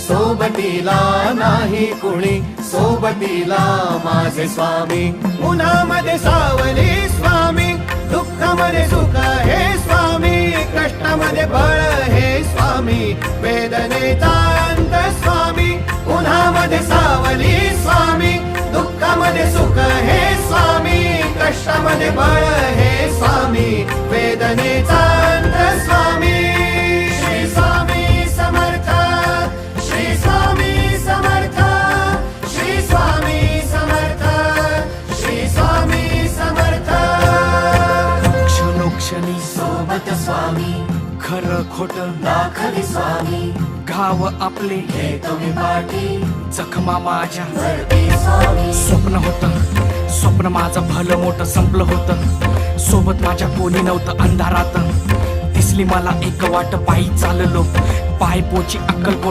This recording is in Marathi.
सोबतीला नाही कुणी, सोबतीला माझे स्वामी. उन्हामध्ये सावली स्वामी, दुःखामध्ये सुख हे स्वामी, कष्टामध्ये बळ हे स्वामी, वेदनेचा अंत स्वामी. उन्हामध्ये सावली स्वामी, दुःखामध्ये सुख हे स्वामी, कष्टामध्ये बळ हे स्वामी, वेदनेचा अंत स्वामी. श्री स्वामी समर्थ, श्री स्वामी समर्थ, श्री स्वामी समर्थ, श्री स्वामी समर्थ. क्षणोक्षणी सोबत स्वामी, खरं खोट दाखवी स्वामी, घाव आपले हे तुम्ही पाठी जखमा माझ्या. भरती स्वामी. स्वप्न होतं, स्वप्न माझं भलं मोठं संपलं होतं. सोबत माझ्या कोणी नव्हतं अंधारात. दिसली मला एक वाट, पायी चाललो, पाय पोची अक्कलकोट